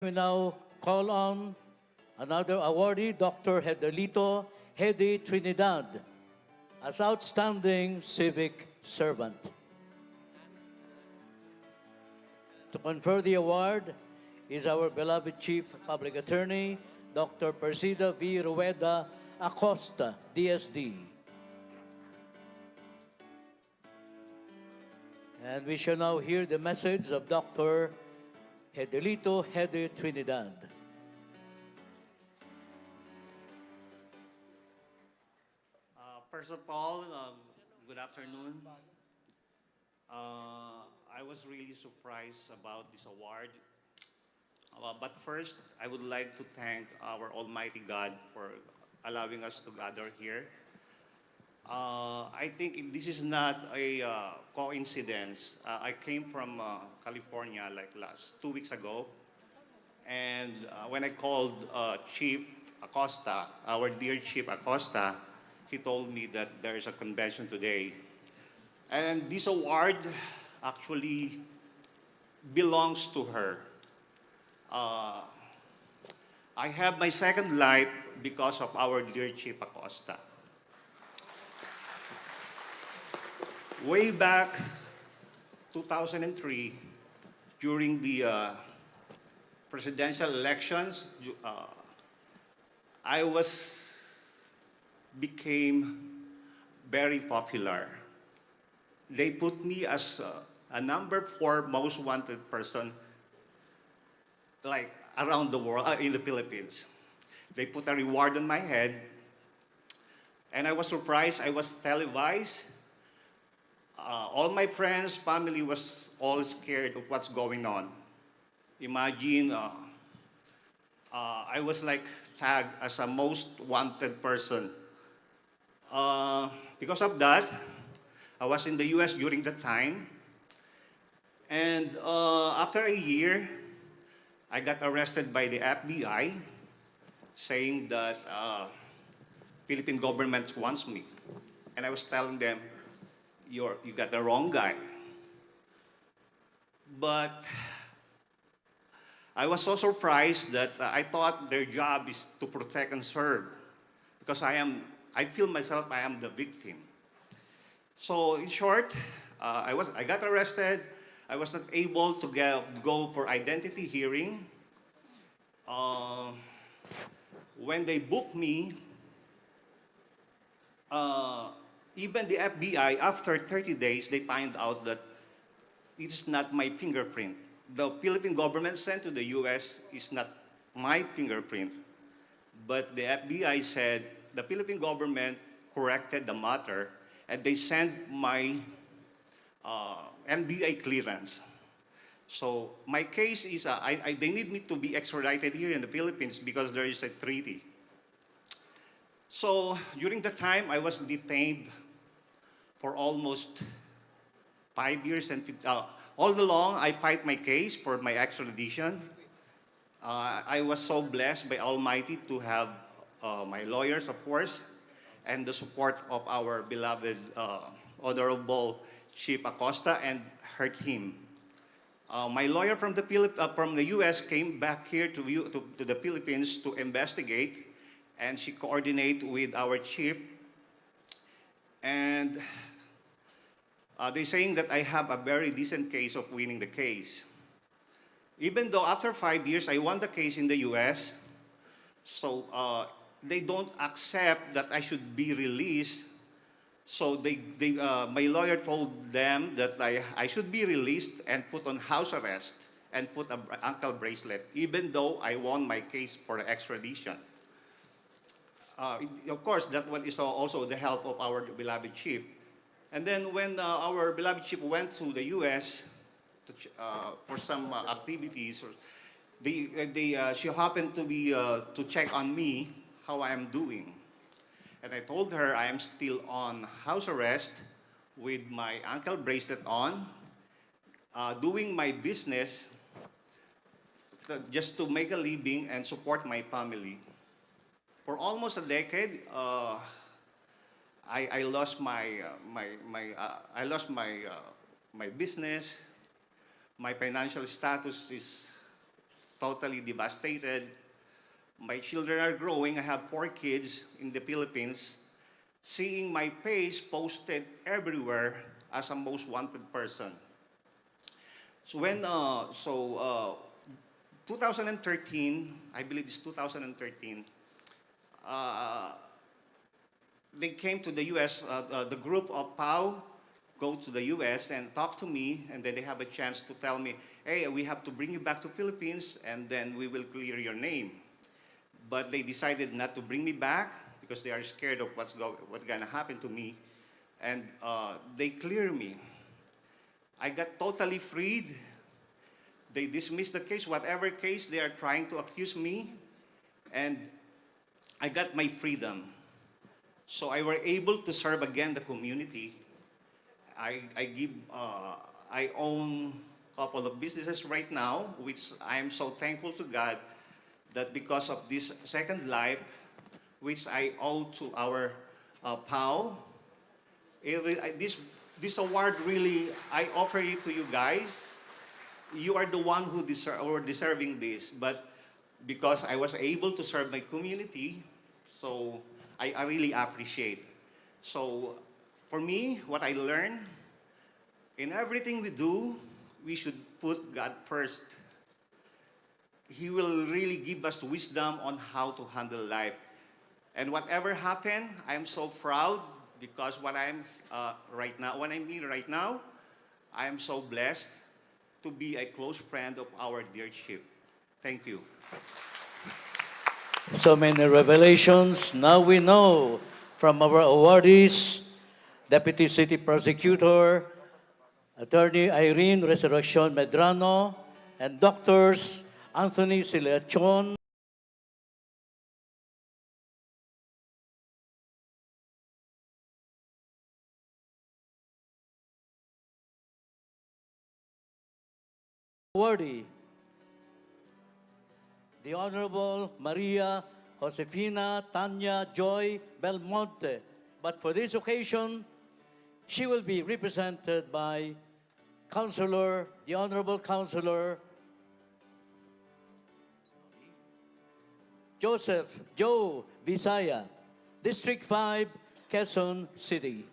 We now call on another awardee, Dr. Hedelito Hedi Trinidad, as Outstanding Civic Servant. To confer the award is our beloved Chief Public Attorney, Dr. Persida V.Rueda-Acosta, DSD. And we shall now hear the message of Dr. Hedelito Hedi Trinidad. First of all, good afternoon. I was really surprised about this award. But first, I would like to thank our Almighty God for allowing us to gather here. I think this is not a coincidence. I came from California like 2 weeks ago. And when I called Chief Acosta, our dear Chief Acosta, he told me that there is a convention today. And this award actually belongs to her. I have my second life because of our dear Chief Acosta. Way back 2003, during the presidential elections, I became very popular. They put me as a number 4 most wanted person, like around the world, in the Philippines. They put a reward on my head, and I was surprised. I was televised. All my friends, family was all scared of what's going on. Imagine, I was like tagged as a most wanted person. Because of that, I was in the US during that time. And after a year, I got arrested by the FBI saying that Philippine government wants me. And I was telling them, you got the wrong guy. But I was so surprised that I thought their job is to protect and serve, because I feel myself I am the victim. So in short, I got arrested. I was not able to go for identity hearing. When they booked me, even the FBI, after 30 days, they find out that it is not my fingerprint. The Philippine government sent to the US is not my fingerprint. But the FBI said the Philippine government corrected the matter, and they sent my NBA clearance. So my case is, they need me to be extradited here in the Philippines because there is a treaty. So during the time, I was detained for almost 5 years, and all along, I fight my case for my extradition. I was so blessed by Almighty to have my lawyers, of course, and the support of our beloved Honorable Chief Acosta and her team. My lawyer from the US came back here to the Philippines to investigate, and she coordinated with our chief. And they're saying that I have a very decent case of winning the case. Even though after 5 years, I won the case in the US, so they don't accept that I should be released. So my lawyer told them that I should be released and put on house arrest and put an ankle bracelet, even though I won my case for extradition. Of course, that one is also the help of our beloved chief. And then when our beloved chief went to the US for some activities, she happened to be to check on me, how I am doing. And I told her I am still on house arrest with my ankle bracelet on, doing my business just to make a living and support my family. For almost a decade, I lost my my business. My financial status is totally devastated. My children are growing. I have 4 kids in the Philippines. Seeing my page posted everywhere as a most wanted person. So 2013, I believe it's 2013, they came to the U.S., the group of POW go to the U.S. and talk to me, and then they have a chance to tell me, hey, we have to bring you back to Philippines, and then we will clear your name. But they decided not to bring me back because they are scared of what's going to happen to me, and they clear me. I got totally freed. They dismissed the case, whatever case they are trying to accuse me, and I got my freedom. So I were able to serve again the community. I own a couple of businesses right now, which I am so thankful to God that because of this second life, which I owe to our POW, this award really, I offer it to you guys. You are the one who deserving this, but because I was able to serve my community, so I really appreciate. So for me, what I learned, in everything we do, we should put God first. He will really give us wisdom on how to handle life. And whatever happened, I am so proud because what I'm right now, what I'm here right now, I am so blessed to be a close friend of our dear chief. Thank you. So many revelations. Now we know from our awardees, Deputy City Prosecutor, Attorney Irene Resurrection Medrano, and Doctors Anthony Silachon, awardee, the Honorable Maria Josefina Tanya Joy Belmonte. But for this occasion, she will be represented by Councilor, the Honorable Councilor Joseph Joe Visaya, District 5, Quezon City.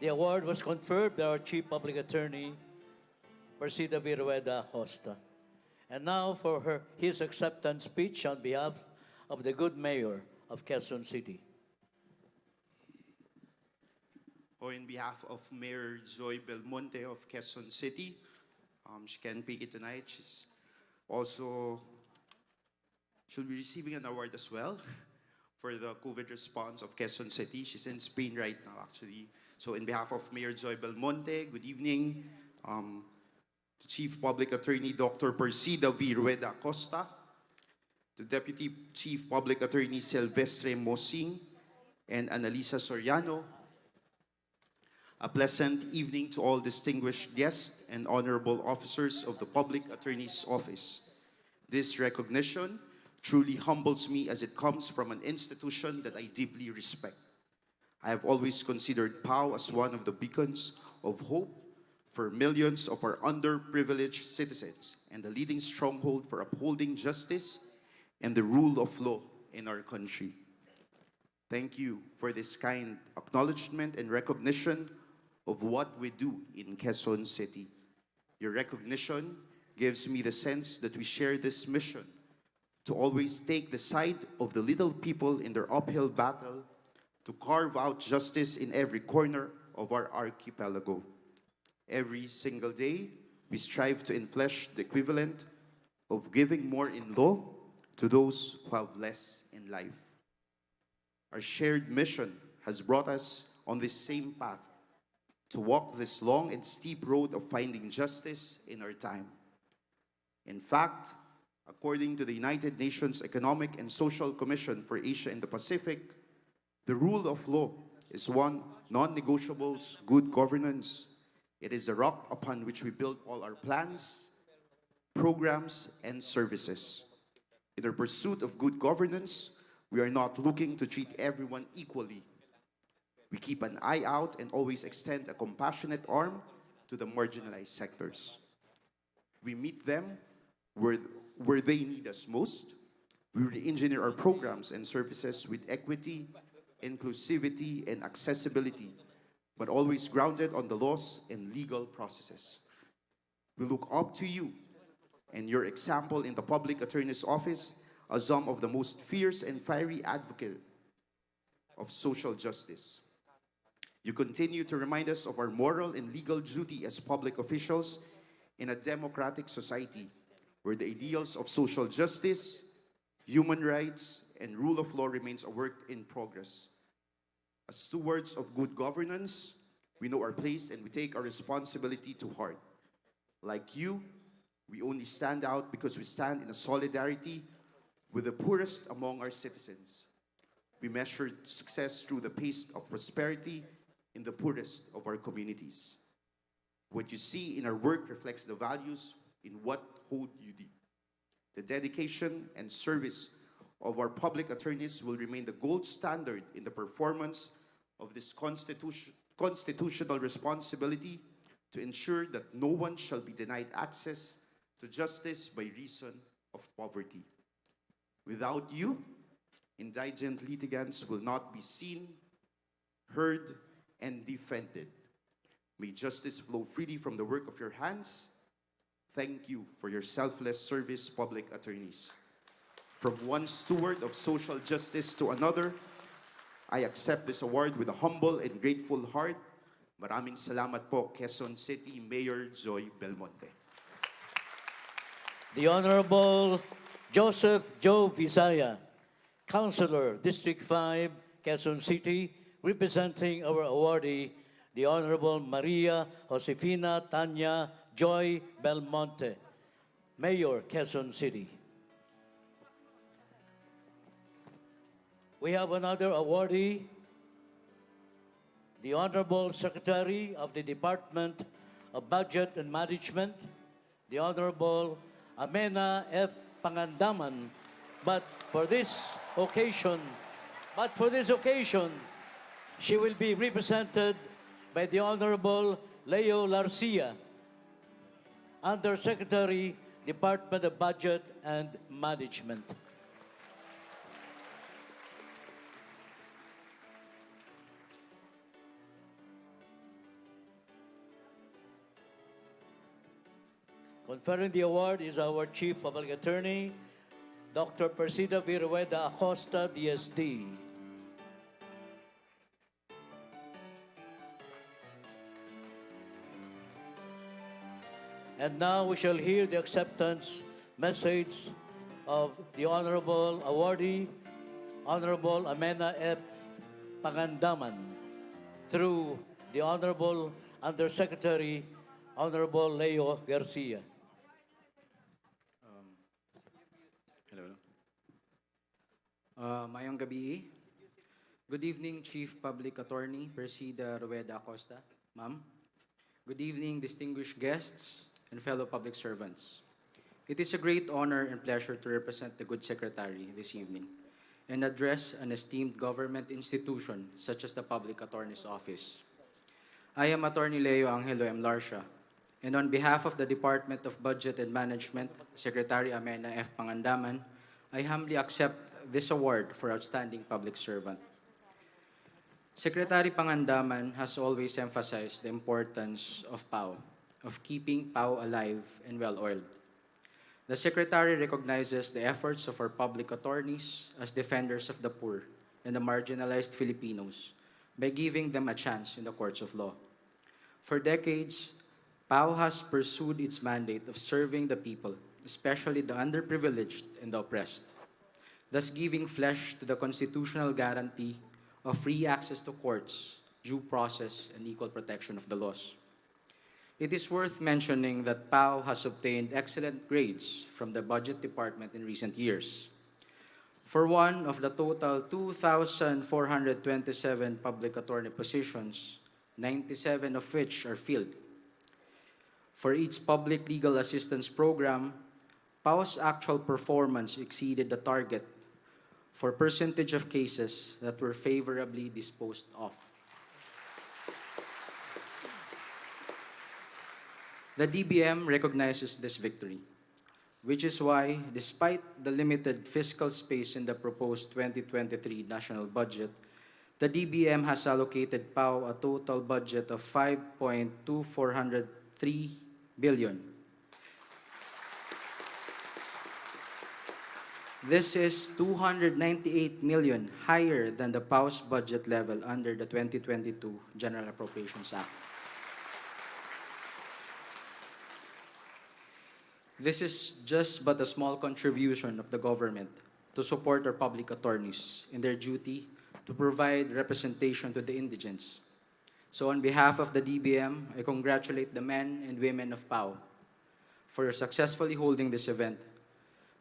The award was conferred by our Chief Public Attorney, Persida V.Rueda-Acosta. And now for his acceptance speech on behalf of the good mayor of Quezon City. In behalf of Mayor Joy Belmonte of Quezon City, she can't make it tonight. She'll be receiving an award as well for the COVID response of Quezon City. She's in Spain right now, actually. So in behalf of Mayor Joy Belmonte, good evening. The Chief Public Attorney, Dr. Persida V.Rueda-Acosta, the Deputy Chief Public Attorney, Silvestre Mosing, and Annalisa Soriano. A pleasant evening to all distinguished guests and honorable officers of the Public Attorney's Office. This recognition truly humbles me as it comes from an institution that I deeply respect. I have always considered POW as one of the beacons of hope for millions of our underprivileged citizens and the leading stronghold for upholding justice and the rule of law in our country. Thank you for this kind acknowledgement and recognition of what we do in Quezon City. Your recognition gives me the sense that we share this mission to always take the side of the little people in their uphill battle to carve out justice in every corner of our archipelago. Every single day, we strive to enflesh the equivalent of giving more in law to those who have less in life. Our shared mission has brought us on this same path to walk this long and steep road of finding justice in our time. In fact, according to the United Nations Economic and Social Commission for Asia and the Pacific, The rule of law is one non-negotiables, good governance. It is the rock upon which we build all our plans, programs, and services. In our pursuit of good governance, we are not looking to treat everyone equally. We keep an eye out and always extend a compassionate arm to the marginalized sectors. We meet them where they need us most. We re-engineer our programs and services with equity, inclusivity, and accessibility, but always grounded on the laws and legal processes. We look up to you and your example in the Public Attorney's Office as some of the most fierce and fiery advocate of social justice. You continue to remind us of our moral and legal duty as public officials in a democratic society where the ideals of social justice, human rights, and rule of law remains a work in progress. As stewards of good governance, we know our place and we take our responsibility to heart. Like you, we only stand out because we stand in a solidarity with the poorest among our citizens. We measure success through the pace of prosperity in the poorest of our communities. What you see in our work reflects the values in what hold you deep. The dedication and service of our public attorneys will remain the gold standard in the performance of this constitutional responsibility to ensure that no one shall be denied access to justice by reason of poverty. Without you, indigent litigants will not be seen, heard, and defended. May justice flow freely from the work of your hands. Thank you for your selfless service, public attorneys. From one steward of social justice to another, I accept this award with a humble and grateful heart. Maraming salamat po, Quezon City Mayor Joy Belmonte. The Honorable Joseph Joe Visaya, Councilor, District 5, Quezon City, representing our awardee, the Honorable Maria Josefina Tanya Joy Belmonte, Mayor, Quezon City. We have another awardee, the Honorable Secretary of the Department of Budget and Management, the Honorable Amena F. Pangandaman. But for this occasion, she will be represented by the Honorable Leo Larcia, Undersecretary, Department of Budget and Management. Conferring the award is our Chief Public Attorney, Dr. Persida V.Rueda-Acosta, DSD. And now we shall hear the acceptance message of the Honorable Awardee, Honorable Amena F. Pangandaman, through the Honorable Undersecretary, Honorable Leo Garcia. Hello. Mayong gabi. Good evening, Chief Public Attorney Persida Rueda-Acosta. Ma'am. Good evening, distinguished guests and fellow public servants. It is a great honor and pleasure to represent the Good Secretary this evening and address an esteemed government institution such as the Public Attorney's Office. I am Attorney Leo Angelo M. Larcia, and on behalf of the Department of Budget and Management, Secretary Amena F. Pangandaman, I humbly accept this award for Outstanding Public Servant. Secretary Pangandaman has always emphasized the importance of PAO, of keeping PAO alive and well-oiled. The Secretary recognizes the efforts of our public attorneys as defenders of the poor and the marginalized Filipinos by giving them a chance in the courts of law. For decades, PAO has pursued its mandate of serving the people, especially the underprivileged and the oppressed, thus giving flesh to the constitutional guarantee of free access to courts, due process, and equal protection of the laws. It is worth mentioning that PAO has obtained excellent grades from the Budget Department in recent years. For one of the total 2,427 public attorney positions, 97 of which are filled. For each public legal assistance program, PAO's actual performance exceeded the target for percentage of cases that were favorably disposed of. The DBM recognizes this victory, which is why, despite the limited fiscal space in the proposed 2023 national budget, the DBM has allocated PAO a total budget of 5.2403 billion. This is 298 million higher than the PAO's budget level under the 2022 General Appropriations Act. This is just but a small contribution of the government to support our public attorneys in their duty to provide representation to the indigents. So on behalf of the DBM, I congratulate the men and women of PAO for successfully holding this event.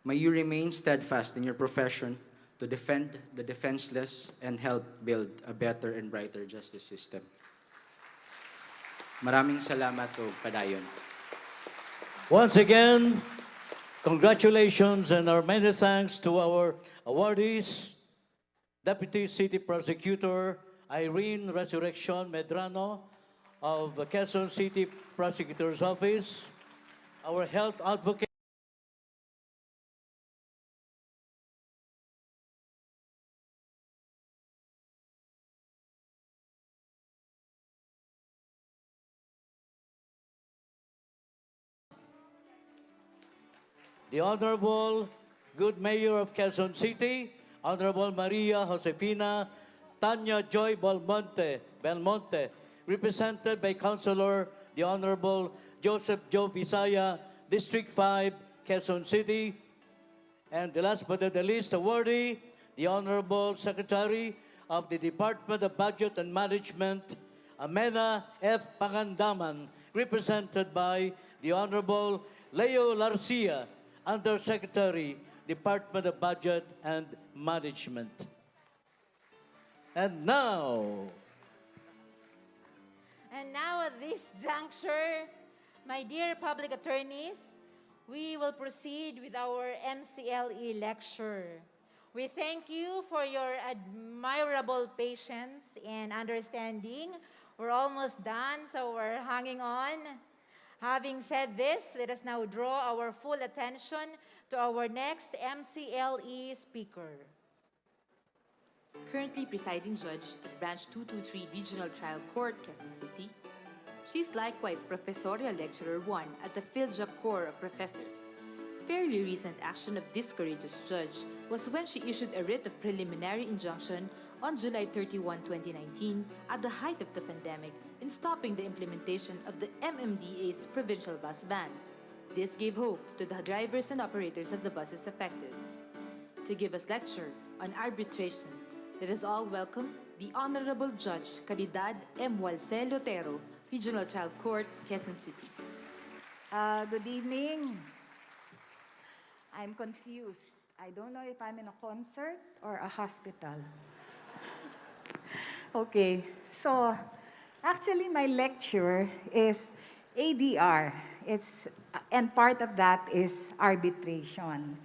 May you remain steadfast in your profession to defend the defenseless and help build a better and brighter justice system. Maraming salamat o padayon. Once again, congratulations and our many thanks to our awardees, Deputy City Prosecutor Irene Resurrection Medrano of the Quezon City Prosecutor's Office, our health advocate, the Honorable Good Mayor of Quezon City, Honorable Maria Josefina Tanya Joy Belmonte, represented by Councilor the Honorable Joseph Joe Visaya, District 5, Quezon City. And the last but not the least awardee, the Honorable Secretary of the Department of Budget and Management, Amena F. Pangandaman, represented by the Honorable Leo Larcia, Undersecretary, Department of Budget and Management. And now at this juncture, my dear public attorneys, we will proceed with our MCLE lecture. We thank you for your admirable patience and understanding. We're almost done, so we're hanging on. Having said this, let us now draw our full attention to our next MCLE speaker. Currently presiding judge at Branch 223 Regional Trial Court, Quezon City. She's likewise Professorial Lecturer 1 at the PhilJoc Corps of Professors. Fairly recent action of this courageous judge was when she issued a writ of preliminary injunction on July 31, 2019, at the height of the pandemic, in stopping the implementation of the MMDA's provincial bus ban. This gave hope to the drivers and operators of the buses affected. To give us lecture on arbitration, let us all welcome the Honorable Judge Caridad M. Walce Lotero, Regional Trial Court, Quezon City. Good evening. I'm confused. I don't know if I'm in a concert or a hospital. Okay, so actually my lecture is ADR. And part of that is arbitration.